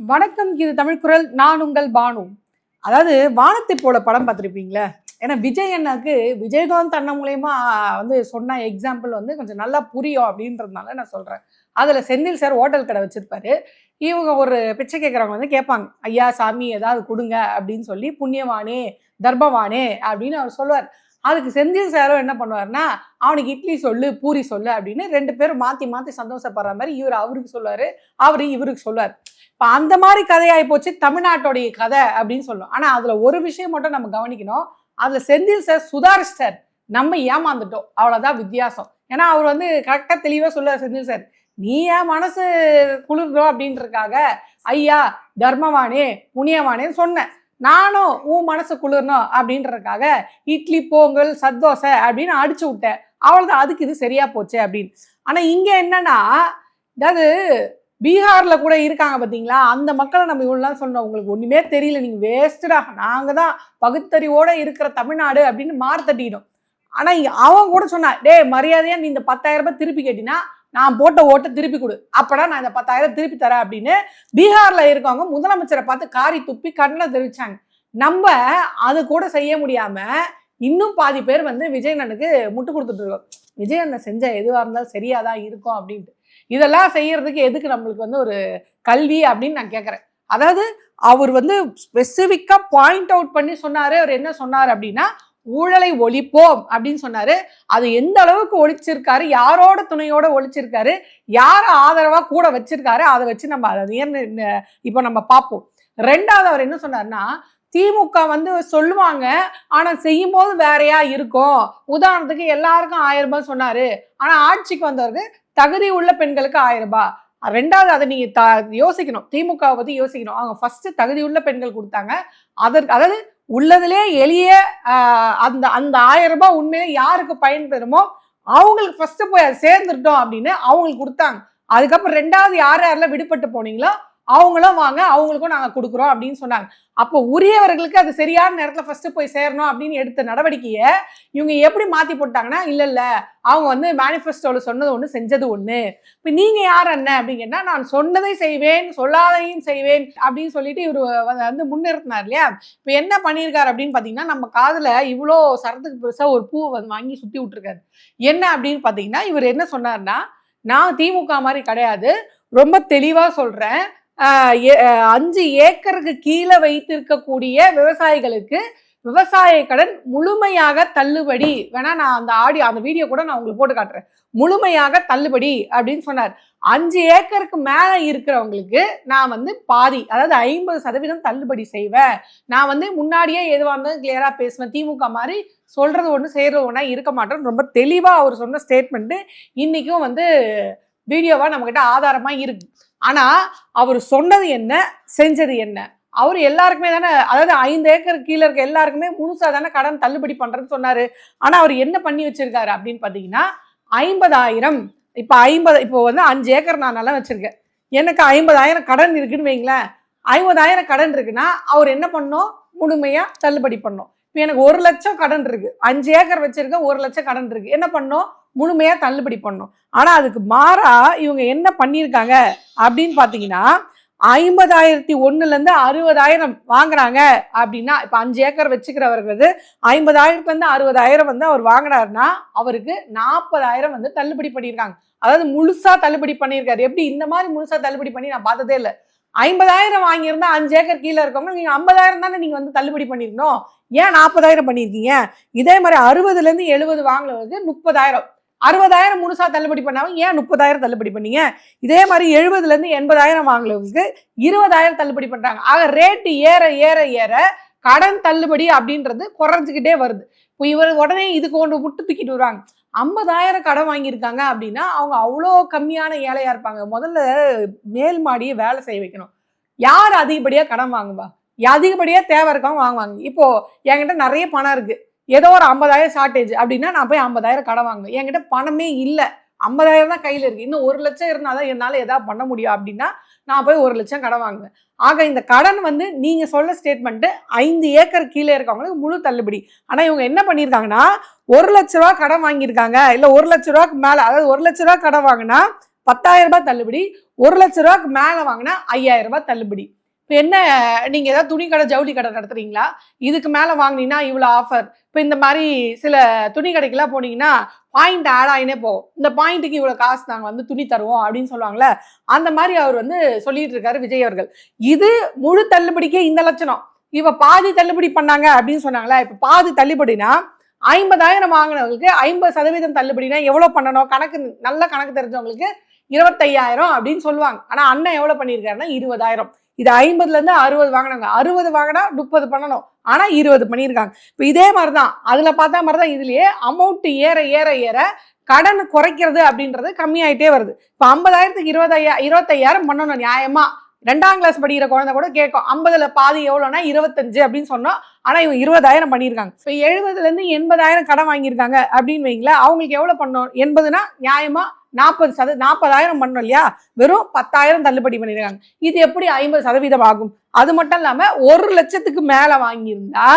வணக்கம். இது தமிழ் குரல். நான் உங்கள் பானு. அதாவது வானத்தை போல படம் பார்த்துருப்பீங்களே. ஏன்னா விஜய் அண்ணாக்கு விஜயகாந்த் அண்ணன் மூலயமா சொன்ன எக்ஸாம்பிள் கொஞ்சம் நல்லா புரியும் அப்படின்றதுனால நான் சொல்கிறேன். அதில் செந்தில் சார் ஹோட்டல் கடை வச்சுருப்பாரு. இவங்க ஒரு பிச்சை கேட்குறவங்க கேட்பாங்க, ஐயா சாமி ஏதாவது கொடுங்க அப்படின்னு சொல்லி, புண்ணியவானே தர்மவானே அப்படின்னு அவர் சொல்லுவார். அதுக்கு செந்தில் சாரும் என்ன பண்ணுவார்னா, அவனுக்கு இட்லி சொல்லு பூரி சொல்லு அப்படின்னு 2 பேரும் மாற்றி மாற்றி சந்தோஷப்படுற மாதிரி இவர் அவருக்கு சொல்லுவார், அவர் இவருக்கு சொல்லுவார். இப்போ அந்த மாதிரி கதையாகி போச்சு தமிழ்நாட்டோடைய கதை அப்படின்னு சொல்லுவோம். ஆனால் அதில் ஒரு விஷயம் மட்டும் நம்ம கவனிக்கணும். அதில் செந்தில் சார் சுதாரிச்சிட்டார், நம்ம ஏமாந்துட்டோம், அவ்வளோதான் வித்தியாசம். ஏன்னா அவர் கரெக்டாக தெளிவாக சொல்லுவார் செந்தில் சார், நீ ஏன் மனசு குளிர்றோம் அப்படின்றதுக்காக ஐயா தர்மவானே புண்ணியவானேன்னு சொன்னேன், நானும் உன் மனசு குளிரணும் அப்படின்றதுக்காக இட்லி பொங்கல் சத்தோசை அப்படின்னு அடிச்சு விட்டேன், அவ்வளோதான், அதுக்கு இது சரியா போச்சு அப்படின்னு. ஆனால் இங்கே என்னன்னா, அதாவது பீகார்ல கூட இருக்காங்க பார்த்தீங்களா, அந்த மக்களை நம்ம இவ்வளோ சொன்னோம், உங்களுக்கு ஒன்றுமே தெரியல, நீங்கள் வேஸ்ட்டுடா, நாங்கள் தான் பகுத்தறிவோடு இருக்கிற தமிழ்நாடு அப்படின்னு மார்த்தட்டிடும். ஆனால் அவன் கூட சொன்னா, டே மரியாதையாக நீ இந்த 10,000 ரூபாய் திருப்பி கேட்டினா நான் போட்ட ஓட்டை திருப்பி கொடு, அப்படா நான் இந்த 10,000 திருப்பி தரேன் அப்படின்னு பீகார்ல இருக்கவங்க முதலமைச்சரை பார்த்து காரி துப்பி கண்ணை தெரிவிச்சாங்க. நம்ம அது கூட செய்ய முடியாம இன்னும் பாதி பேர் விஜய் அண்ணனுக்கு முட்டு கொடுத்துட்டு இருக்கோம். விஜய் அண்ணன் செஞ்ச எதுவாக இருந்தாலும் சரியாதான் இருக்கும் அப்படின்ட்டு. இதெல்லாம் செய்யறதுக்கு எதுக்கு நம்மளுக்கு ஒரு கல்வி அப்படின்னு நான் கேட்குறேன். அதாவது அவர் ஸ்பெசிஃபிக்கா பாயிண்ட் அவுட் பண்ணி சொன்னாரு. அவர் என்ன சொன்னார் அப்படின்னா, ஊழலை ஒழிப்போம் அப்படின்னு சொன்னாரு. அது எந்த அளவுக்கு ஒழிச்சிருக்காரு, யாரோட துணையோட ஒழிச்சிருக்காரு, யார ஆதரவா கூட வச்சிருக்காரு, அதை வச்சு நம்ம அதை இப்போ நம்ம பார்ப்போம். 2வது அவர் என்ன சொன்னார்னா, திமுக சொல்லுவாங்க ஆனா செய்யும் போது வேறையா இருக்கும். உதாரணத்துக்கு எல்லாருக்கும் 1000 ரூபாய் சொன்னாரு, ஆனா ஆட்சிக்கு வந்தவருக்கு தகுதி உள்ள பெண்களுக்கு 1000 ரூபாய். 2வது அதை நீங்க யோசிக்கணும், திமுகவை பத்தி யோசிக்கணும். அவங்க ஃபர்ஸ்ட் தகுதி உள்ள பெண்கள் கொடுத்தாங்க. அதாவது உள்ளதுலே எளிய அந்த அந்த 1000 ரூபாய் உண்மையிலே யாருக்கு பயன்பெறுமோ அவங்களுக்கு ஃபர்ஸ்ட் போய் அதை சேர்ந்துட்டோம் அப்படின்னு அவங்களுக்கு கொடுத்தாங்க. அதுக்கப்புறம் 2வது யாரெல்லாம் விடுபட்டு போனீங்களோ அவங்களும் வாங்க, அவங்களுக்கும் நாங்கள் கொடுக்குறோம் அப்படின்னு சொன்னாங்க. அப்போ உரியவர்களுக்கு அது சரியான நேரத்தில் ஃபர்ஸ்ட் போய் சேரணும் அப்படின்னு எடுத்த நடவடிக்கையை இவங்க எப்படி மாற்றி போட்டாங்கன்னா, இல்லை அவங்க மேனிஃபெஸ்டோவில் சொன்னது ஒன்று செஞ்சது ஒன்று. இப்போ நீங்கள் யார் அண்ணன் அப்படின்னு கேட்டால், நான் சொன்னதை செய்வேன் சொல்லாதையும் செய்வேன் அப்படின்னு சொல்லிட்டு இவர் முன்னிறுத்தினார் இல்லையா. இப்போ என்ன பண்ணியிருக்காரு அப்படின்னு பார்த்தீங்கன்னா, நம்ம காதில் இவ்வளோ சரத்துக்கு பெருசாக ஒரு பூ வாங்கி சுற்றி விட்டுருக்காரு. என்ன அப்படின்னு பார்த்தீங்கன்னா, இவர் என்ன சொன்னார்னா, நான் திமுக மாதிரி கிடையாது, ரொம்ப தெளிவாக சொல்கிறேன், 5 ஏக்கருக்கு கீழே வைத்திருக்கக்கூடிய விவசாயிகளுக்கு விவசாய கடன் முழுமையாக தள்ளுபடி. வேணா நான் அந்த வீடியோ கூட நான் உங்களுக்கு போட்டு காட்டுறேன். முழுமையாக தள்ளுபடி அப்படின்னு சொன்னார். 5 ஏக்கருக்கு மேல இருக்கிறவங்களுக்கு நான் பாதி, அதாவது 50% தள்ளுபடி செய்வேன். நான் முன்னாடியே எதுவாக இருந்தாலும் கிளியரா பேசுவேன், திமுக மாதிரி சொல்றது ஒன்று செய்யறது ஒன்றா இருக்க மாட்டேன்னு ரொம்ப தெளிவா அவர் சொன்ன ஸ்டேட்மெண்ட் இன்னைக்கும் வீடியோவா நம்ம கிட்ட ஆதாரமா இருக்கு. ஆனா அவர் சொன்னது என்ன, செஞ்சது என்ன? அவர் எல்லாருக்குமே தானே, அதாவது 5 ஏக்கர் கீழே இருக்க எல்லாருக்குமே முழுசா தானே கடன் தள்ளுபடி பண்றேன்னு சொன்னாரு. ஆனா அவர் என்ன பண்ணி வச்சிருக்காரு அப்படின்னு பாத்தீங்கன்னா, 50,000 இப்போ 5 ஏக்கர் நான் நல்லா வச்சிருக்கேன், எனக்கு 50,000 கடன் இருக்குன்னு வைங்களேன். 50,000 கடன் இருக்குன்னா அவர் என்ன பண்ணணும், முழுமையா தள்ளுபடி பண்ணணும். இப்போ எனக்கு 1 லட்சம் கடன் இருக்கு, 5 ஏக்கர் வச்சிருக்க, 1 லட்சம் கடன் இருக்கு, என்ன பண்ணணும், முழுமையா தள்ளுபடி பண்ணணும். ஆனா அதுக்கு மாறா இவங்க என்ன பண்ணியிருக்காங்க அப்படின்னு பாத்தீங்கன்னா, 50,001 60,000 வாங்குறாங்க அப்படின்னா, இப்ப 5 ஏக்கர் வச்சுக்கிறவர்கள் 50,000 60,000 அவர் வாங்கினாருன்னா அவருக்கு 40,000 தள்ளுபடி பண்ணியிருக்காங்க. அதாவது முழுசா தள்ளுபடி பண்ணியிருக்காரு. எப்படி இந்த மாதிரி முழுசா தள்ளுபடி பண்ணி நான் பார்த்ததே இல்லை. 50,000 வாங்கியிருந்தா 5 ஏக்கர் கீழே இருக்கவங்க நீங்க 50,000 தானே நீங்க தள்ளுபடி பண்ணிருக்கணும், ஏன் 40,000 பண்ணியிருக்கீங்க? இதே மாதிரி 60 70 வாங்கினவருக்கு 30,000, 60,000 முழுசா தள்ளுபடி பண்ணாமல் ஏன் 30,000 தள்ளுபடி பண்ணீங்க? இதே மாதிரி 70 80,000 வாங்கினவங்களுக்கு 20,000 தள்ளுபடி பண்றாங்க. ஆக ரேட்டு ஏற ஏற ஏற கடன் தள்ளுபடி அப்படின்றது குறைஞ்சிக்கிட்டே வருது. இப்போ இவர் உடனே இதுக்கு ஒன்று விட்டு தூக்கிட்டு வருவாங்க. 50,000 கடன் வாங்கியிருக்காங்க அப்படின்னா அவங்க அவ்வளோ கம்மியான ஏழையா இருப்பாங்க. முதல்ல மேல் மாடியை வேலை செய்ய வைக்கணும். யார் அதிகப்படியா கடன் வாங்குவா? அதிகப்படியா தேவை இருக்கவங்க வாங்குவாங்க. இப்போ என்கிட்ட நிறைய பணம் இருக்கு, ஏதோ ஒரு 50,000 ஷார்டேஜ் அப்படின்னா நான் போய் 50,000 கடன் வாங்குவேன். என்கிட்ட பணமே இல்லை, 50,000 தான் கையில் இருக்கு, இன்னும் 1 லட்சம் இருந்தாதான் என்னால் எதாவது பண்ண முடியும் அப்படின்னா நான் போய் 1 லட்சம் கடன் வாங்குவேன். ஆக இந்த கடன் நீங்க சொல்ல ஸ்டேட்மெண்ட் 5 ஏக்கர் கீழே இருக்கவங்களுக்கு முழு தள்ளுபடி. ஆனா இவங்க என்ன பண்ணியிருக்காங்கன்னா, 1 லட்ச ரூபா கடன் வாங்கியிருக்காங்க, இல்லை 1 லட்ச ரூபாய்க்கு மேல, அதாவது 1 லட்ச ரூபா கடன் வாங்கினா 10,000 ரூபாய் தள்ளுபடி, 1,00,000 மேலே வாங்கினா 5,000 ரூபாய் தள்ளுபடி. இப்போ என்ன, நீங்கள் ஏதாவது துணி கடை ஜவுளி கடை நடத்துறீங்களா, இதுக்கு மேலே வாங்கினீங்கன்னா இவ்வளோ ஆஃபர். இப்போ இந்த மாதிரி சில துணி கடைக்கெல்லாம் போனீங்கன்னா பாயிண்ட் ஆட் ஆகினே போகும். இந்த பாயிண்ட்டுக்கு இவ்வளோ காசு நாங்கள் வந்து துணி தருவோம் அப்படின்னு சொல்லுவாங்களே, அந்த மாதிரி அவர் வந்து சொல்லிட்டு இருக்காரு விஜய் அவர்கள். இது முழு தள்ளுபடிக்கே இந்த லட்சணம். இவ பாதி தள்ளுபடி பண்ணாங்க அப்படின்னு சொன்னாங்களே, இப்போ பாதி தள்ளுபடினா 50,000 வாங்கினவங்களுக்கு 50% தள்ளுபடினா எவ்வளோ பண்ணணும், கணக்கு நல்ல கணக்கு தெரிஞ்சவங்களுக்கு 25,000 அப்படின்னு சொல்லுவாங்க. ஆனால் அண்ணன் எவ்வளோ பண்ணியிருக்காருன்னா 20,000. இது 50லேருந்து 60 வாங்கினாங்க. 60 வாங்கினா 30 பண்ணணும், ஆனால் 20 பண்ணியிருக்காங்க. இப்போ இதே மாதிரி தான் அதில் பார்த்தா மாதிரி தான் இதுலேயே அமௌண்ட் ஏற ஏற ஏற கடன் குறைக்கிறது அப்படின்றது கம்மியாயிட்டே வருது. இப்போ 50,000க்கு 25,000 பண்ணணும் நியாயமா. 2ஆம் கிளாஸ் படிக்கிற குழந்தை கூட கேட்கும் 50ல் பாதி எவ்வளோனா 25 அப்படின்னு சொன்னோம். ஆனால் இவங்க 20,000 பண்ணியிருக்காங்க. இப்போ 70லேருந்து 80,000 கடன் வாங்கியிருக்காங்க அப்படின்னு வைங்களேன். அவங்களுக்கு எவ்வளோ பண்ணணும், 80னா நியாயமா 40,000 பண்ணணும் இல்லையா, வெறும் 10,000 தள்ளுபடி பண்ணியிருக்காங்க. இது எப்படி 50% ஆகும்? அது மட்டும் இல்லாமல் 1,00,000க்கு மேலே வாங்கியிருந்தா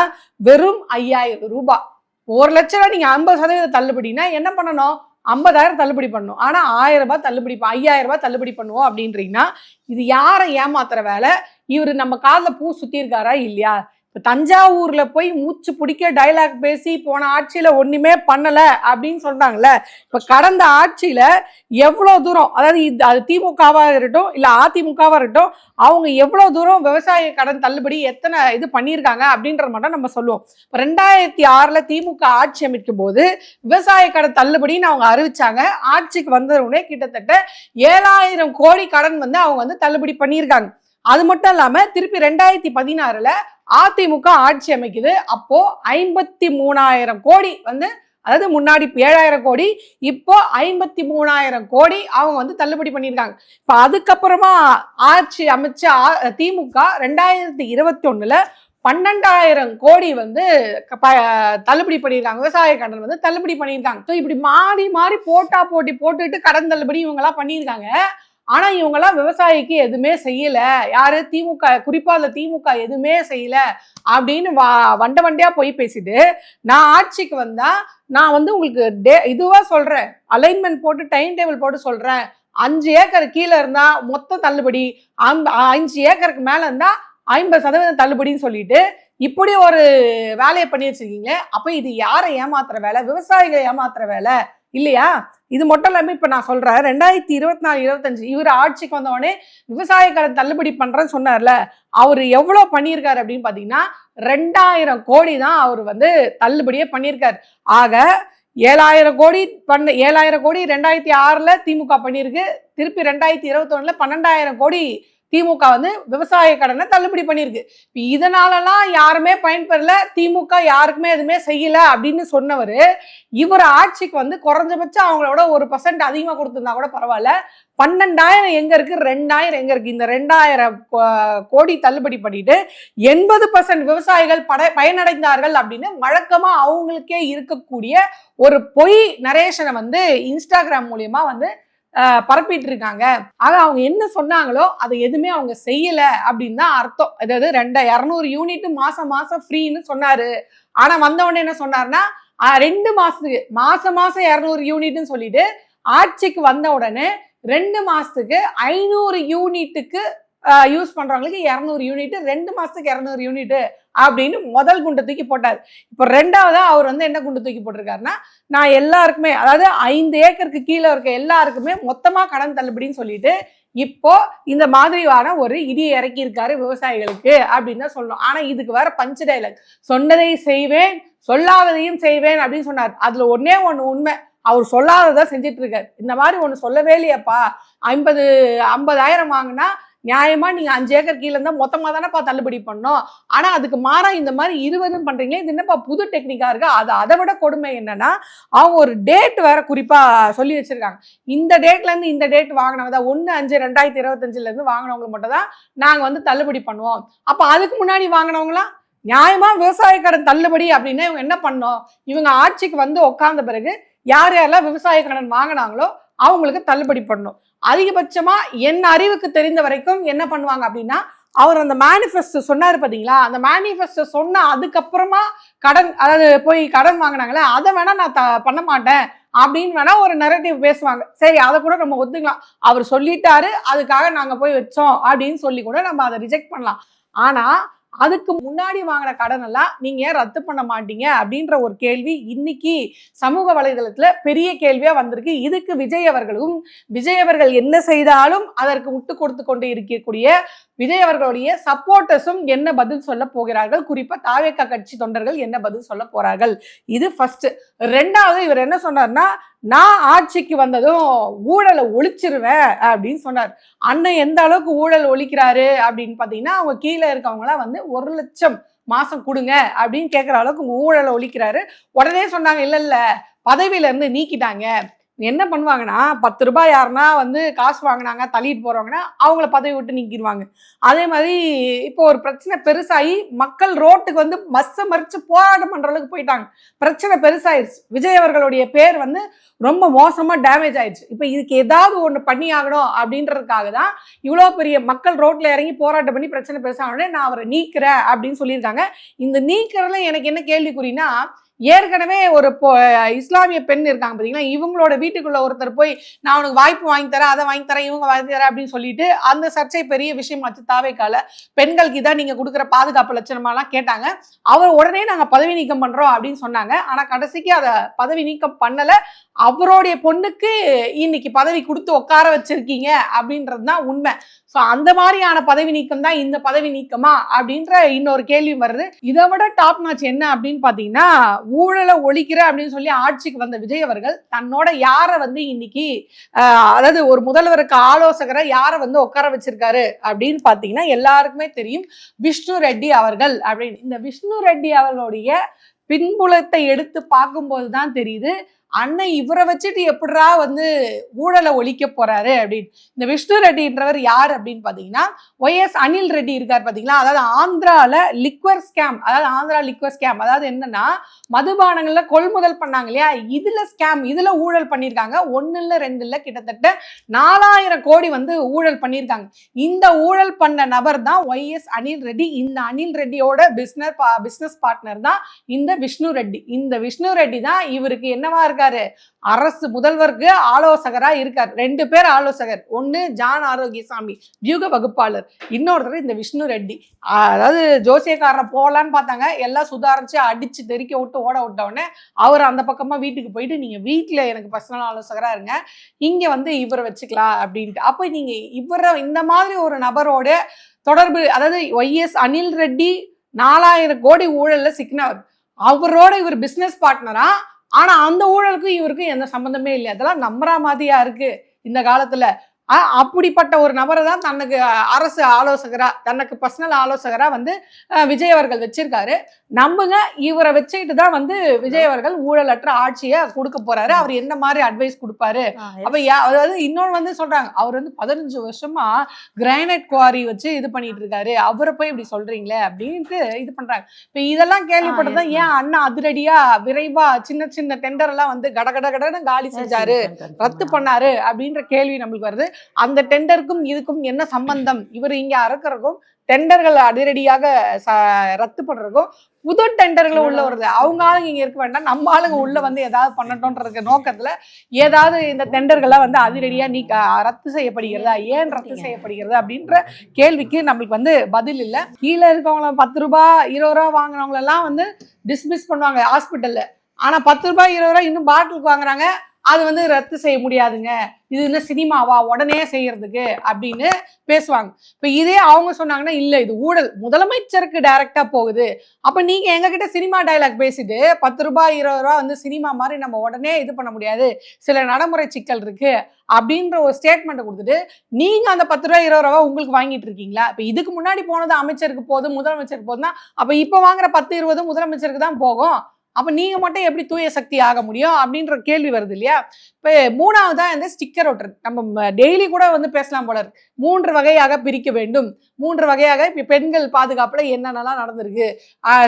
வெறும் 5,000 ரூபாய். 1,00,000 நீங்கள் 50% தள்ளுபடினா என்ன பண்ணணும், 50,000 தள்ளுபடி பண்ணணும். ஆனால் 1,000 ரூபாய் தள்ளுபடி, 5,000 ரூபாய் தள்ளுபடி பண்ணுவோம் அப்படின்றீங்கன்னா இது யாரை ஏமாத்துற வேலை? இவர் நம்ம காதில் பூ சுற்றி இருக்காரா இல்லையா? இப்போ தஞ்சாவூர்ல போய் மூச்சு பிடிக்க டைலாக் பேசி போன ஆட்சியில ஒண்ணுமே பண்ணல அப்படின்னு சொல்றாங்கல்ல. இப்ப கடந்த ஆட்சியில எவ்வளவு தூரம், அதாவது அது திமுகவா இருக்கட்டும் இல்ல அதிமுகவா இருக்கட்டும், அவங்க எவ்வளவு தூரம் விவசாய கடன் தள்ளுபடி எத்தனை இது பண்ணியிருக்காங்க அப்படின்றத மட்டும் நம்ம சொல்லுவோம். இப்போ 2006ல் திமுக ஆட்சி அமைக்கும் போது விவசாய கடன் தள்ளுபடின்னு அவங்க அறிவிச்சாங்க. ஆட்சிக்கு வந்தவுடனே கிட்டத்தட்ட 7,000 கோடி கடன் வந்து அவங்க வந்து தள்ளுபடி பண்ணியிருக்காங்க. அது மட்டும் இல்லாம திருப்பி 2016ல் அதிமுக ஆட்சி அமைக்குது. அப்போ 53,000 கோடி வந்து, அதாவது முன்னாடி 7,000 கோடி, இப்போ 53,000 கோடி அவங்க வந்து தள்ளுபடி பண்ணியிருக்காங்க. இப்போ அதுக்கப்புறமா ஆட்சி அமைச்ச திமுக 2021ல் 12,000 கோடி வந்து தள்ளுபடி பண்ணியிருக்காங்க. விவசாய கடன் வந்து தள்ளுபடி பண்ணியிருக்காங்க. ஸோ இப்படி மாறி மாறி போட்டி போட்டுட்டு கடன் தள்ளுபடி இவங்கெல்லாம் பண்ணியிருக்காங்க. ஆனா இவங்கெல்லாம் விவசாயிக்கு எதுவுமே செய்யல. யாரு, திமுக, குறிப்பா அந்த திமுக எதுவுமே செய்யல அப்படின்னு வண்டையா போய் பேசிட்டு, நான் ஆட்சிக்கு வந்தா நான் வந்து உங்களுக்கு இதுவா சொல்றேன், அலைன்மெண்ட் போட்டு டைம் டேபிள் போட்டு சொல்றேன், 5 ஏக்கர் கீழே இருந்தா மொத்த தள்ளுபடி, 5 ஏக்கருக்கு மேல இருந்தா 50% தள்ளுபடின்னு சொல்லிட்டு இப்படி ஒரு வேலையை பண்ணி வச்சிருக்கீங்களே. அப்ப இது யாரை ஏமாத்துற வேலை? விவசாயிகளை ஏமாத்துற வேலை இல்லையா? இது மட்டும் இல்லாமல் இப்போ நான் சொல்றேன், 2024-25 இவர் ஆட்சிக்கு வந்தவொடனே விவசாய கடன் தள்ளுபடி பண்றேன்னு சொன்னார்ல, அவர் எவ்வளோ பண்ணியிருக்காரு அப்படின்னு பார்த்தீங்கன்னா 2,000 கோடி தான் அவர் வந்து தள்ளுபடியே பண்ணியிருக்காரு. ஆக 7,000 கோடி 7,000 கோடி 2006ல் திமுக பண்ணியிருக்கு. திருப்பி 2021ல் 12,000 கோடி திமுக வந்து விவசாய கடனை தள்ளுபடி பண்ணியிருக்கு. இதனாலலாம் யாருமே பயன்பெறல, திமுக யாருக்குமே எதுவுமே செய்யல அப்படின்னு சொன்னவர், இவர் ஆட்சிக்கு வந்து குறைஞ்சபட்சம் அவங்களோட 1% அதிகமாக கொடுத்துருந்தா கூட பரவாயில்ல. 12,000 எங்க இருக்கு, 2,000 எங்க இருக்கு? இந்த 2,000 கோடி தள்ளுபடி பண்ணிட்டு 80% விவசாயிகள் பயனடைந்தார்கள் அப்படின்னு வழக்கமா அவங்களுக்கே இருக்கக்கூடிய ஒரு பொய் நரேஷனை வந்து இன்ஸ்டாகிராம் மூலியமா வந்து பரப்பிட்டு இருக்காங்க. ஆக அவங்க என்ன சொன்னாங்களோ அதை எதுவுமே அவங்க செய்யல அப்படின்னு தான் அர்த்தம். அதாவது 200 யூனிட் மாசம் ஃப்ரீன்னு சொன்னாரு. ஆனா வந்தவொடனே என்ன சொன்னாருன்னா 2 மாசத்துக்கு மாசம் 200 யூனிட்னு சொல்லிட்டு ஆட்சிக்கு வந்த உடனே 2 மாசத்துக்கு 500 யூனிட்டுக்கு யூஸ் பண்றவங்களுக்கு 200 யூனிட், 2 மாசத்துக்கு 200 யூனிட் அப்படின்னு முதல் குண்டு தூக்கி போட்டார். இப்போ ரெண்டாவதா அவர் வந்து என்ன குண்டு தூக்கி போட்டிருக்காருன்னா, நான் எல்லாருக்குமே, அதாவது 5 ஏக்கருக்கு கீழே இருக்க எல்லாருக்குமே மொத்தமா கடன் தள்ளுபடின்னு சொல்லிட்டு இப்போ இந்த மாதிரியான ஒரு இடி இறக்கி இருக்காரு விவசாயிகளுக்கு அப்படின்னு தான் சொல்லணும். ஆனா இதுக்கு வேற பஞ்ச் டைலாக், சொன்னதை செய்வேன் சொல்லாததையும் செய்வேன் அப்படின்னு சொன்னார். அதுல ஒன்னே ஒண்ணு உண்மை, அவர் சொல்லாததான் செஞ்சிட்டு இருக்காரு. இந்த மாதிரி ஒண்ணு சொல்லவே இல்லையாப்பா, 50,000 வாங்கினா நியாயமா நீங்க 5 ஏக்கர் கீழே இருந்தா மொத்தமா தானேப்பா தள்ளுபடி பண்ணோம். ஆனா அதுக்கு மாறா இந்த மாதிரி 20 பண்றீங்களே, இது என்னப்பா புது டெக்னிக்கா இருக்கா? அதை விட கொடுமை என்னன்னா, அவங்க ஒரு டேட் வேற குறிப்பா சொல்லி வச்சிருக்காங்க. இந்த டேட்ல இருந்து இந்த டேட் வாங்கினவங்க 1/5/2025ல இருந்து வாங்கினவங்களுக்கு மட்டும் தான் நாங்க வந்து தள்ளுபடி பண்ணுவோம். அப்ப அதுக்கு முன்னாடி வாங்கினவங்களாம் நியாயமா விவசாய கடன் தள்ளுபடி அப்படின்னா இவங்க என்ன பண்ணோம்? இவங்க ஆட்சிக்கு வந்து உட்கார்ந்த பிறகு யார் யாரெல்லாம் விவசாய கடன் வாங்கினாங்களோ அவங்களுக்கு தள்ளுபடி பண்ணணும். அதிகபட்சமா என் அறிவுக்கு தெரிந்த வரைக்கும் என்ன பண்ணுவாங்க அப்படின்னா, அவர் அந்த மேனிஃபெஸ்டோ சொன்னாரு பாத்தீங்களா, அந்த மேனிஃபெஸ்டோ சொன்ன அதுக்கப்புறமா கடன், அதாவது போய் கடன் வாங்கினாங்களே, அதை வேணா நான் பண்ண மாட்டேன் அப்படின்னு வேணா ஒரு நரேட்டிவ் பேசுவாங்க. சரி, அதை கூட நம்ம ஒத்துக்கலாம். அவர் சொல்லிட்டாரு, அதுக்காக நாங்க போய் வச்சோம் அப்படின்னு சொல்லி கூட நம்ம அதை ரிஜெக்ட் பண்ணலாம். ஆனா அதுக்கு முன்னாடி வாங்கின கடன் எல்லாம் நீங்க ஏன் ரத்து பண்ண மாட்டீங்க அப்படின்ற ஒரு கேள்வி இன்னைக்கு சமூக வலைதளத்துல பெரிய கேள்வியா வந்திருக்கு. இதுக்கு விஜய் அவர்கள் என்ன செய்தாலும் அதற்கு முட்டு கொடுத்து கொண்டு இருக்கக்கூடிய விஜய் அவர்களுடைய சப்போர்ட்டர்ஸும் என்ன பதில் சொல்ல போகிறார்கள், குறிப்பா தாவேகா கட்சி தொண்டர்கள் என்ன பதில் சொல்ல போறார்கள், இது ஃபர்ஸ்ட். ரெண்டாவது, இவர் என்ன சொன்னார்னா, நான் ஆட்சிக்கு வந்ததும் ஊழலை ஒழிச்சிருவேன் அப்படின்னு சொன்னார். அண்ணன் எந்த அளவுக்கு ஊழல் ஒழிக்கிறாரு அப்படின்னு பாத்தீங்கன்னா, அவங்க கீழே இருக்கவங்களாம் வந்து 1 லட்சம் மாசம் கொடுங்க அப்படின்னு கேட்கிற அளவுக்கு ஊழலை ஒழிக்கிறாரு. உடனே சொன்னாங்க, இல்ல பதவியில இருந்து நீக்கிட்டாங்க. என்ன பண்ணுவாங்கன்னா, 10 ரூபாய் யாருன்னா வந்து காசு வாங்கினாங்க தள்ளிட்டு போறவங்கன்னா அவங்கள பதவி விட்டு நீக்கிடுவாங்க. அதே மாதிரி இப்போ ஒரு பிரச்சனை பெருசாகி மக்கள் ரோட்டுக்கு வந்து பஸ்ஸை மறிச்சு போராட்டம் பண்ற அளவுக்கு போயிட்டாங்க. பிரச்சனை பெருசாயிருச்சு. விஜய் அவர்களுடைய பேர் வந்து ரொம்ப மோசமா டேமேஜ் ஆயிடுச்சு. இப்போ இதுக்கு ஏதாவது ஒன்று பண்ணி ஆகணும் அப்படின்றதுக்காக தான் இவ்வளோ பெரிய மக்கள் ரோட்ல இறங்கி போராட்டம் பண்ணி பிரச்சனை பெருசாக நான் அவரை நீக்கிறேன் அப்படின்னு சொல்லியிருக்காங்க. இந்த நீக்கிறதுல எனக்கு என்ன கேள்விக்குறினா, ஏற்கனவே ஒரு இஸ்லாமிய பெண் இருக்காங்க பார்த்தீங்கன்னா, இவங்களோட வீட்டுக்குள்ள ஒருத்தர் போய் நான் உனக்கு வாய்ப்பு வாங்கி தரேன், அதை வாங்கி தரேன், இவங்க வாங்கி தரேன் அப்படின்னு சொல்லிட்டு அந்த சர்ச்சை பெரிய விஷயமாச்சு. தாவேக்கால பெண்களுக்கு இதான் நீங்க கொடுக்குற பாதுகாப்பு லட்சணமாலாம் கேட்டாங்க. அவர் உடனே நாங்க பதவி நீக்கம் பண்றோம் அப்படின்னு சொன்னாங்க. ஆனா கடைசிக்கு அதை பதவி நீக்கம் பண்ணல. அவருடைய பொண்ணுக்கு இன்னைக்கு பதவி கொடுத்து உட்கார வச்சிருக்கீங்க அப்படின்றது தான் உண்மை. ஸோ அந்த மாதிரியான பதவி நீக்கம் தான் இந்த பதவி நீக்கமா அப்படின்ற இன்னொரு கேள்வி வருது. இதை விட டாப் நாச் என்ன அப்படின்னு பார்த்தீங்கன்னா, ஊழலை ஒழிக்கிற அப்படின்னு சொல்லி ஆட்சிக்கு வந்த விஜய் அவர்கள் தன்னோட யாரை வந்து இன்னைக்கு அதாவது ஒரு முதல்வருக்கு ஆலோசகரை யாரை வந்து உட்கார வச்சிருக்காரு அப்படின்னு பார்த்தீங்கன்னா, எல்லாருக்குமே தெரியும், விஷ்ணு ரெட்டி அவர்கள் அப்படின்னு. இந்த விஷ்ணு ரெட்டி அவர்களுடைய பின்புலத்தை எடுத்து பார்க்கும்போது தான் தெரியுது, அண்ணன் இவரை வச்சுட்டு எப்படிரா வந்து ஊழலை ஒழிக்க போறாரு அப்படின்னு. இந்த விஷ்ணு ரெட்டின்றவர் யார் அப்படின்னு பாத்தீங்கன்னா, ஒய்எஸ் அனில் ரெட்டி இருக்கார் பாத்தீங்களா, அதாவது ஆந்திரால லிக்வர் ஸ்கேம், அதாவது ஆந்திரா லிக்வர் ஸ்கேம், அதாவது என்னன்னா மதுபானங்கள்ல கொள்முதல் பண்ணாங்க இல்லையா, இதுல ஸ்கேம், இதுல ஊழல் பண்ணியிருக்காங்க. 1 இல்ல 2 இல்ல, கிட்டத்தட்ட 4000 கோடி வந்து ஊழல் பண்ணியிருக்காங்க. இந்த ஊழல் பண்ண நபர் தான் ஒய்எஸ் அனில் ரெட்டி. இந்த அனில் ரெட்டியோட பிசினஸ் பார்ட்னர் தான் இந்த விஷ்ணு ரெட்டி. இந்த விஷ்ணு ரெட்டி தான் இவருக்கு என்னவா இருக்காரு, அரசு முதல்வருக்கு ஆலோசகரா இருக்கார். 2 பேர் ஆலோசகர். ஒன்னு ஜான் ஆரோக்கியசாமி வியூக வகுப்பாளர், இன்னொருத்தர் இந்த விஷ்ணு ரெட்டி. அதாவது ஜோசியக்காரரை போலான்னு பார்த்தாங்க, எல்லாம் சுதாரிச்சு அடிச்சு தெறிக்க விட்டு ஓட விட்டவுடனே அவர் அந்த பக்கமா வீட்டுக்கு போயிட்டு, நீங்க வீட்டுல எனக்கு பர்சனல் ஆலோசகரா இருங்க, இங்க வந்து இவரை வச்சுக்கலாம் அப்படின்ட்டு. அப்ப நீங்க இவரை இந்த மாதிரி ஒரு நபரோட தொடர்பு, அதாவது ஒய்எஸ் அனில் ரெட்டி 4000 கோடி ஊழல்ல சிக்கினவர், அவரோட இவர் பிசினஸ் பார்ட்னரா. ஆனா அந்த ஊழலுக்கும் இவருக்கும் எந்த சம்பந்தமே இல்லை. அதெல்லாம் நம்புற மாதிரியா இருக்கு இந்த காலத்துல. அப்படிப்பட்ட ஒரு நபரை தான் தனக்கு அரசு ஆலோசகரா, தனக்கு பர்சனல் ஆலோசகரா வந்து விஜய் அவர்கள் வச்சிருக்காரு. நம்புங்க, இவரை வச்சுக்கிட்டு தான் வந்து விஜய் அவர்கள் ஊழலற்ற ஆட்சியை கொடுக்க போறாரு. அவர் என்ன மாதிரி அட்வைஸ் கொடுப்பாரு. அப்ப அதாவது இன்னொன்று வந்து சொல்றாங்க, அவர் வந்து 15 வருஷமா கிரானைட் குவாரி வச்சு இது பண்ணிட்டு இருக்காரு, அவரை போய் இப்படி சொல்றீங்களே அப்படின்ட்டு இது பண்றாங்க. இப்ப இதெல்லாம் கேள்விப்பட்டதான் ஏன் அண்ணா அதிரடியா விரைவா சின்ன சின்ன டெண்டர் எல்லாம் வந்து கடகடன்னு காலி செஞ்சாரு, ரத்து பண்ணாரு அப்படின்ற கேள்வி நம்மளுக்கு வருது. அந்த டெண்டருக்கும் இதுக்கும் என்ன சம்பந்தம்? இவர் இங்க அறக்கிறதுக்கும் டெண்டர்கள் அதிரடியாக ரத்து பண்றதுக்கும் புது டெண்டர்கள் உள்ள வருது. அவங்க ஆளுங்க இங்க இருக்க வேண்டாம், நம்ம ஆளுங்க உள்ள வந்து ஏதாவது பண்ணட்டோன்ற நோக்கத்துல ஏதாவது இந்த டெண்டர்கள்லாம் வந்து அதிரடியா ரத்து செய்யப்படுகிறதா, ஏன் ரத்து செய்யப்படுகிறது அப்படின்ற கேள்விக்கு நம்மளுக்கு வந்து பதில் இல்லை. கீழே இருக்கவங்கள 10 ரூபாய் 20 ரூபா வாங்கினவங்க எல்லாம் வந்து டிஸ்மிஸ் பண்ணுவாங்க ஹாஸ்பிட்டல்ல. ஆனா 10 ரூபாய் 20 ரூபாய் இன்னும் பாட்டிலுக்கு வாங்குறாங்க, அது வந்து ரத்து செய்ய முடியாதுங்க, இது என்ன சினிமாவா உடனே செய்யறதுக்கு அப்படின்னு பேசுவாங்க. இப்ப இதே அவங்க சொன்னாங்கன்னா, இல்ல இது ஊழல், முதலமைச்சருக்கு டைரக்டா போகுது, அப்ப நீங்க எங்ககிட்ட சினிமா டைலாக் பேசிட்டு 10 ரூபாய் 20 ரூபாய் வந்து சினிமா மாதிரி நம்ம உடனே இது பண்ண முடியாது, சில நடைமுறை சிக்கல் இருக்கு அப்படின்ற ஒரு ஸ்டேட்மெண்ட் கொடுத்துட்டு நீங்க அந்த 10 ரூபாய் 20 ரூபாய் உங்களுக்கு வாங்கிட்டு இருக்கீங்களா? இப்ப இதுக்கு முன்னாடி போனது அமைச்சருக்கு போதும், முதலமைச்சருக்கு போதுன்னா, அப்ப இப்ப வாங்குற 10 20 முதலமைச்சருக்கு தான் போகும். அப்ப நீங்க மட்டும் எப்படி தூய சக்தி ஆக முடியும் அப்படின்ற கேள்வி வருது இல்லையா? இப்ப 3வதா இந்த ஸ்டிக்கர் ஒட்டுறது, நம்ம டெய்லி கூட வந்து பேசலாம் போல இருக்கு. 3 வகையாக பிரிக்க வேண்டும். 3 வகையாக இப்ப பெண்கள் பாதுகாப்புல என்னென்னலாம் நடந்திருக்கு,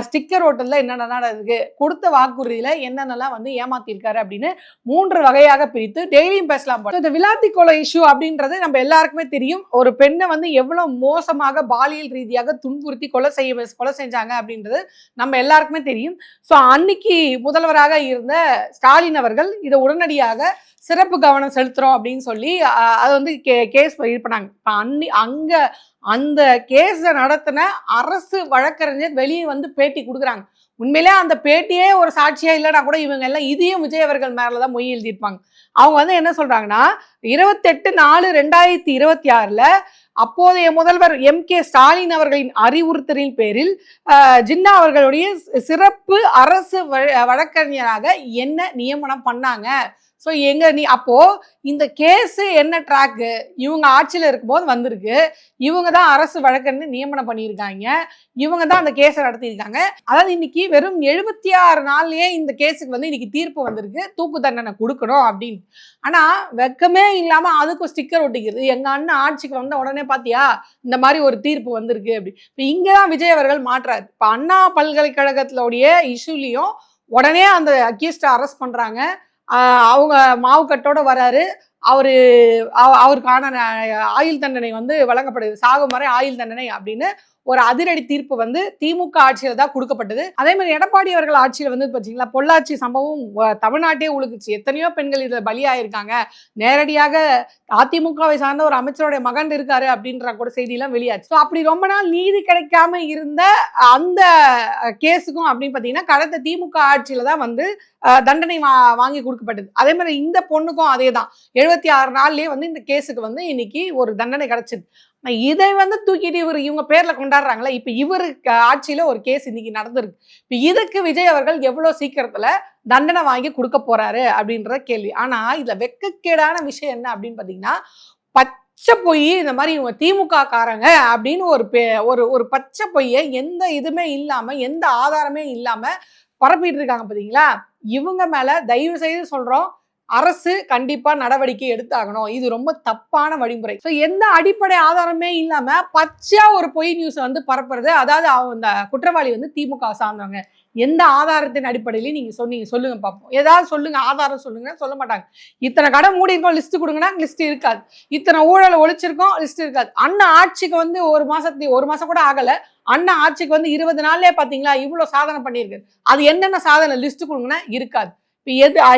ஸ்டிக்கர் ஓட்டல்ல என்னென்னலாம் நடந்திருக்கு, கொடுத்த வாக்குறுதியில என்னென்னலாம் வந்து ஏமாத்திருக்காரு அப்படின்னு 3 வகையாக பிரித்து டெய்லியும் பேசலாம் போல. இந்த விளாத்தி கொலை இஷ்யூ அப்படின்றது நம்ம எல்லாருக்குமே தெரியும். ஒரு பெண்ணை வந்து எவ்வளவு மோசமாக பாலியல் ரீதியாக துன்புறுத்தி கொலை செஞ்சாங்க அப்படின்றது நம்ம எல்லாருக்குமே தெரியும். ஸோ அன்னைக்கு அன்னைக்கு முதல்வராக இருந்த ஸ்டாலின் அவர்கள் இதை உடனடியாக சிறப்பு கவனம் செலுத்துறோம் அப்படின்னு சொல்லி அதை வந்து கேஸ் இது பண்ணாங்க. அங்க அந்த கேஸை நடத்தின அரசு வழக்கறிஞர் வெளியே வந்து பேட்டி கொடுக்குறாங்க. உண்மையிலே அந்த பேட்டியே ஒரு சாட்சியா இல்லைன்னா கூட இவங்க எல்லாம் இதையும் விஜய் அவர்கள் மேலதான் மொய் எழுதியிருப்பாங்க. அவங்க வந்து என்ன சொல்றாங்கன்னா 28/4/2026 அப்போதைய முதல்வர் MK ஸ்டாலின் அவர்களின் அறிவுறுத்தலின் பேரில் ஜின்னா அவர்களுடைய சிறப்பு அரசு வழக்கறிஞராக என்ன நியமனம் பண்ணாங்க. ஸோ அப்போ இந்த கேஸு என்ன ட்ராக்கு இவங்க ஆட்சியில் இருக்கும்போது வந்திருக்கு. இவங்க தான் அரசு வழக்கறிஞர் நியமனம் பண்ணியிருக்காங்க. இவங்க தான் அந்த கேஸை நடத்தியிருக்காங்க. அதாவது இன்னைக்கு வெறும் 76 நாள்லயே இந்த கேஸுக்கு வந்து இன்னைக்கு தீர்ப்பு வந்திருக்கு, தூக்கு தண்டனை கொடுக்கணும் அப்படின்னு. ஆனா வெக்கமே இல்லாம அதுக்கும் ஸ்டிக்கர் ஒட்டிக்கிறது. எங்க அண்ணன் ஆட்சிக்கு வந்த உடனே பாத்தியா இந்த மாதிரி ஒரு தீர்ப்பு வந்திருக்கு அப்படி. இப்போ இங்கதான் விஜய் அவர்கள் மாற்றாரு. இப்போ அண்ணா பல்கலைக்கழகத்தினுடைய இஷ்யூலையும் உடனே அந்த அக்யூஸ்டை அரெஸ்ட் பண்றாங்க. அவங்க மாவுக்கட்டோட வராரு. அவருக்கான ஆயுள் தண்டனை வந்து வழங்கப்படுது. சாகும் வரை ஆயுள் தண்டனை அப்படின்னு ஒரு அதிரடி தீர்ப்பு வந்து திமுக ஆட்சியில தான் கொடுக்கப்பட்டது. அதே மாதிரி எடப்பாடி அவர்கள் ஆட்சியில் வந்து பார்த்தீங்களா பொள்ளாச்சி சம்பவம் தமிழ்நாட்டே உழுக்குச்சு. எத்தனையோ பெண்கள் இதில் பலியாயிருக்காங்க. நேரடியாக அதிமுகவை சார்ந்த ஒரு அமைச்சருடைய மகன் இருக்காரு அப்படின்ற கூட செய்தியெல்லாம் வெளியாச்சு. ஸோ அப்படி ரொம்ப நாள் நீதி கிடைக்காம இருந்த அந்த கேஸுக்கும் அப்படின்னு பார்த்தீங்கன்னா கடந்த திமுக ஆட்சியில தான் வந்து தண்டனை வாங்கி கொடுக்கப்பட்டது. அதே மாதிரி இந்த பொண்ணுக்கும் அதே தான் 76 நாள்லயே வந்து இந்த கேஸுக்கு வந்து இன்னைக்கு ஒரு தண்டனை கிடைச்சது. இதை வந்து தூக்கிட்டு இவங்க பேர்ல கொண்டாடுறாங்களா. இப்ப இவருக்கு ஆட்சியில ஒரு கேஸ் இன்னைக்கு நடந்திருக்கு. இப்ப இதுக்கு விஜய் அவர்கள் எவ்வளவு சீக்கிரத்துல தண்டனை வாங்கி கொடுக்க போறாரு அப்படின்ற கேள்வி. ஆனா இதுல வெக்கக்கேடான விஷயம் என்ன அப்படின்னு பாத்தீங்கன்னா பச்சை பொய் இந்த மாதிரி இவங்க திமுக காரங்க அப்படின்னு ஒரு பச்சை பொய்யை எந்த இதுமே இல்லாம எந்த ஆதாரமே இல்லாம பரப்பிட்டு இருக்காங்க பாத்தீங்களா. இவங்க மேல தயவு செய்து சொல்றோம், அரசு கண்டிப்பா நடவடிக்கை எடுத்தாகணும். இது ரொம்ப தப்பான வழிமுறை. ஸோ எந்த அடிப்படை ஆதாரமே இல்லாம பச்சையா ஒரு பொய் நியூஸ் வந்து பரப்புறது. அதாவது அந்த குற்றவாளி வந்து திமுக சார்ந்தவங்க. எந்த ஆதாரத்தின் அடிப்படையிலையும் நீங்க சொல்லுங்க பார்ப்போம். ஏதாவது சொல்லுங்க, ஆதாரம் சொல்லுங்க, சொல்ல மாட்டாங்க. இத்தனை கடை மூடி இருக்கோம் லிஸ்ட் கொடுங்கன்னா லிஸ்ட் இருக்காது. இத்தனை ஊழல் ஒழிச்சிருக்கோம் லிஸ்ட் இருக்காது. அண்ணா ஆட்சிக்கு வந்து ஒரு மாசம் கூட ஆகல. அண்ணா ஆட்சிக்கு வந்து 20 நாள்லயே பாத்தீங்களா இவ்வளவு சாதனை பண்ணியிருக்கு. அது என்னென்ன சாதனை லிஸ்ட் கொடுங்கன்னா இருக்காது.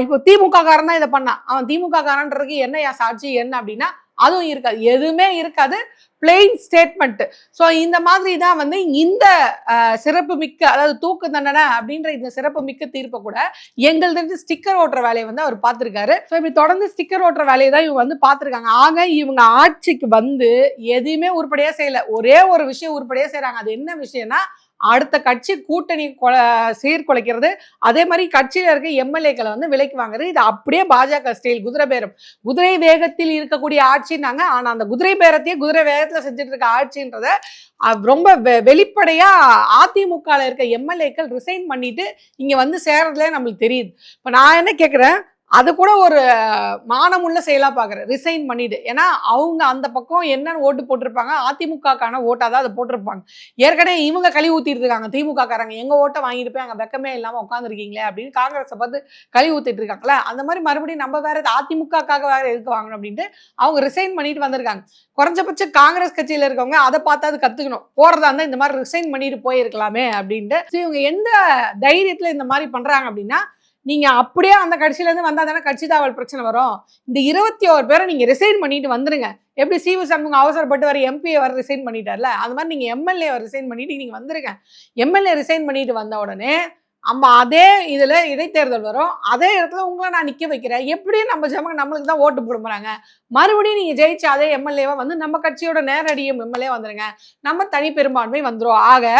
இப்போ திமுக காரன் தான் இதை பண்ணான், அவன் திமுக காரன்றதுக்கு என்ன சாட்சி என்ன அப்படின்னா அதுவும் இருக்காது. எதுவுமே இருக்காது. Plain statement. ஸோ இந்த மாதிரி தான் வந்து இந்த சிறப்பு மிக்க அதாவது தூக்கு தண்டனை அப்படின்ற இந்த சிறப்பு மிக்க தீர்ப்பை கூட எங்கள்கிட்ட ஸ்டிக்கர் ஓட்டுற வேலையை வந்து அவர் பார்த்துருக்காரு. ஸோ இப்படி தொடர்ந்து ஸ்டிக்கர் ஓட்டுற வேலையை தான் இவங்க வந்து பார்த்துருக்காங்க. ஆக இவங்க ஆட்சிக்கு வந்து எதையுமே உருப்படியா செய்யல. ஒரே ஒரு விஷயம் உருப்படியா செய்யறாங்க. அது என்ன விஷயம்னா அடுத்த கட்சி கூட்டணி சீர்குலைக்கிறது. அதே மாதிரி கட்சியில இருக்க எம்எல்ஏக்களை வந்து விலைக்கு வாங்குறது. இது அப்படியே பாஜக ஸ்டைல் குதிரை பேரம். குதிரை வேகத்தில் இருக்கக்கூடிய ஆட்சின்னாங்க. ஆனா அந்த குதிரை பேரத்தையே குதிரை வேகத்துல செஞ்சுட்டு இருக்க ஆட்சின்றத ரொம்ப வெளிப்படையா அதிமுக இருக்க எம்எல்ஏக்கள் ரிசைன் பண்ணிட்டு இங்க வந்து சேர்றதுல நம்மளுக்கு தெரியுது. இப்ப நான் என்ன கேட்கிறேன், அது கூட ஒரு மானமுள்ள செயலா பாக்குறேன் ரிசைன் பண்ணிட்டு. ஏன்னா அவங்க அந்த பக்கம் என்னன்னு ஓட்டு போட்டிருப்பாங்க, அதிமுகக்கான ஓட்டா தான் அதை போட்டிருப்பாங்க. ஏற்கனவே இவங்க கழி ஊத்திட்டு இருக்காங்க திமுக காரங்க, எங்க ஓட்டை வாங்கிட்டு போய் அங்க வெக்கமே இல்லாம உட்காந்துருக்கீங்களே அப்படின்னு காங்கிரஸை பார்த்து கழி ஊத்திட்டு இருக்காங்களே. அந்த மாதிரி மறுபடியும் நம்ம வேற அதிமுகக்காக வேற எதுக்கு வாங்கணும் அப்படின்ட்டு அவங்க ரிசைன் பண்ணிட்டு வந்திருக்காங்க. குறைஞ்சபட்சம் காங்கிரஸ் கட்சியில இருக்கவங்க அதை பார்த்தாது கத்துக்கணும். போறதா இருந்தா இந்த மாதிரி ரிசைன் பண்ணிட்டு போயிருக்கலாமே அப்படின்ட்டு. இவங்க எந்த தைரியத்துல இந்த மாதிரி பண்றாங்க அப்படின்னா, நீங்க அப்படியே அந்த கட்சியில இருந்து வந்தா தானே கட்சி தாவல் பிரச்சனை வரும். இந்த 21 பேரை நீங்க ரிசைன் பண்ணிட்டு வந்துருங்க. எப்படி சிவு சண்முகம் அவசரப்பட்டு வர எம்பியை வர ரிசைன் பண்ணிட்டார்ல, அது மாதிரி நீங்க எம்எல்ஏ ரிசைன் பண்ணிட்டு நீங்க வந்துருங்க. எம்எல்ஏ ரிசைன் பண்ணிட்டு வந்த உடனே அதே இதுல இடைத்தேர்தல் வரும். அதே இடத்துல உங்களை நான் நிக்க வைக்கிறேன். எப்படி நம்ம நம்மளுக்கு தான் ஓட்டு போடுறாங்க. மறுபடியும் நீங்க ஜெயிச்சு அதே எம்எல்ஏவா வந்து நம்ம கட்சியோட நேரடியும் எம்எல்ஏ வந்துருங்க. நம்ம தனி பெரும்பான்மை வந்துரும். ஆக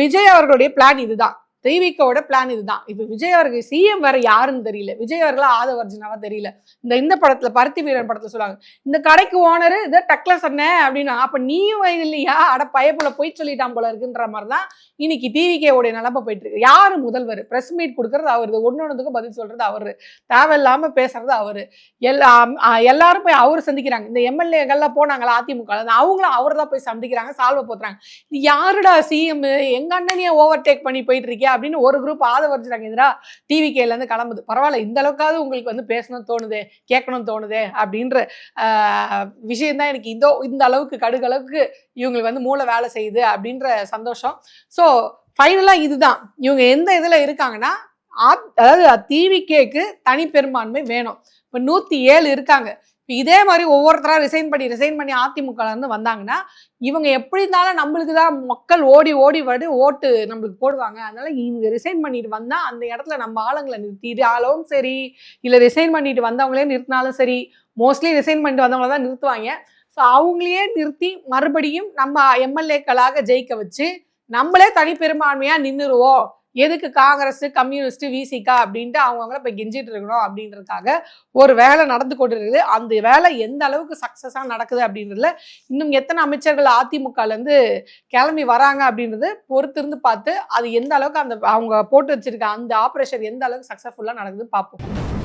விஜய் அவர்களுடைய பிளான் இதுதான். திமுகவோட பிளான் இதுதான். இப்ப விஜய் அவர்கள் சிஎம் வேற யாருன்னு தெரியல. விஜய் அவர்களா ஆதவர்ஜனாவா தெரியல. இந்த படத்துல பருத்தி வீரன் படத்துல சொல்லுவாங்க, இந்த கடைக்கு ஓனரு இதை டக்ல சொன்னேன் அப்படின்னா, அப்ப நீயும் இல்லையா அட பயப்புல போய் சொல்லிட்டான் போல இருக்குன்ற மாதிரிதான் இன்னைக்கு டிவிகேவுடைய நிலப்ப போயிட்டு இருக்கு. யாரு முதல்வர்? பிரஸ் மீட் கொடுக்கறது அவரு, ஒன்னொன்னுக்கும் பதில் சொல்றது அவரு, தேவையில்லாம பேசுறது அவரு. எல்லாரும் போய் அவரு சந்திக்கிறாங்க. இந்த எம்எல்ஏகள்லாம் போனாங்களா அதிமுக, அவங்களும் அவரு தான் போய் சந்திக்கிறாங்க, சால்வ போத்துறாங்க. யாருடா சிஎம்? எங்க அண்ணனையே ஓவர் டேக் பண்ணி போயிட்டு இருக்கியா அப்படின்னு ஒரு குரூப் ஆதரவர்ஜினாங்க எதிரா டிவிகேல இருந்து கிளம்புது. பரவாயில்ல, இந்த அளவுக்காவது உங்களுக்கு வந்து பேசணும்னு தோணுது, கேட்கணும்னு தோணுது அப்படின்ற விஷயம் தான் எனக்கு இந்த அளவுக்கு கடுகளவுக்கு இவங்களுக்கு வந்து மூளை வேலை செய்யுது அப்படின்ற சந்தோஷம். ஸோ ஃபைனலா இதுதான் இவங்க எந்த இதுல இருக்காங்கன்னா, அதாவது டிவிகேக்கு தனி பெரும்பான்மை வேணும். இப்போ 107 இருக்காங்க. இதே மாதிரி ஒவ்வொருத்தரா ரிசைன் பண்ணி அதிமுக இருந்து வந்தாங்கன்னா இவங்க எப்படி இருந்தாலும் நம்மளுக்கு தான் மக்கள் ஓடி ஓட்டு நம்மளுக்கு போடுவாங்க. அதனால இவங்க ரிசைன் பண்ணிட்டு வந்தா அந்த இடத்துல நம்ம ஆளுங்களை நிறுத்திட்டாலும் சரி, இல்ல ரிசைன் பண்ணிட்டு வந்தவங்களே நிறுத்தினாலும் சரி, மோஸ்ட்லி ரிசைன் பண்ணிட்டு வந்தவங்கள தான் நிறுத்துவாங்க. ஸோ அவங்களையே நிறுத்தி மறுபடியும் நம்ம எம்எல்ஏக்களாக ஜெயிக்க வச்சு நம்மளே தனி பெரும்பான்மையா நின்றுருவோம். எதுக்கு காங்கிரஸ், கம்யூனிஸ்ட், விசிகா அப்படின்ட்டு அவங்கவுங்கள போய் கெஞ்சிட்டு இருக்கணும் அப்படின்றதுக்காக ஒரு வேலை நடந்து கொண்டு இருக்குது. அந்த வேலை எந்த அளவுக்கு சக்சஸா நடக்குது அப்படின்றதுல இன்னும் எத்தனை அமைச்சர்கள் அதிமுகல இருந்து கிளம்பி வராங்க அப்படின்றது பொறுத்திருந்து பார்த்து அது எந்த அளவுக்கு அந்த அவங்க போட்டு வச்சிருக்க அந்த ஆபரேஷன் எந்த அளவுக்கு சக்சஸ்ஃபுல்லா நடக்குது பார்ப்போம்.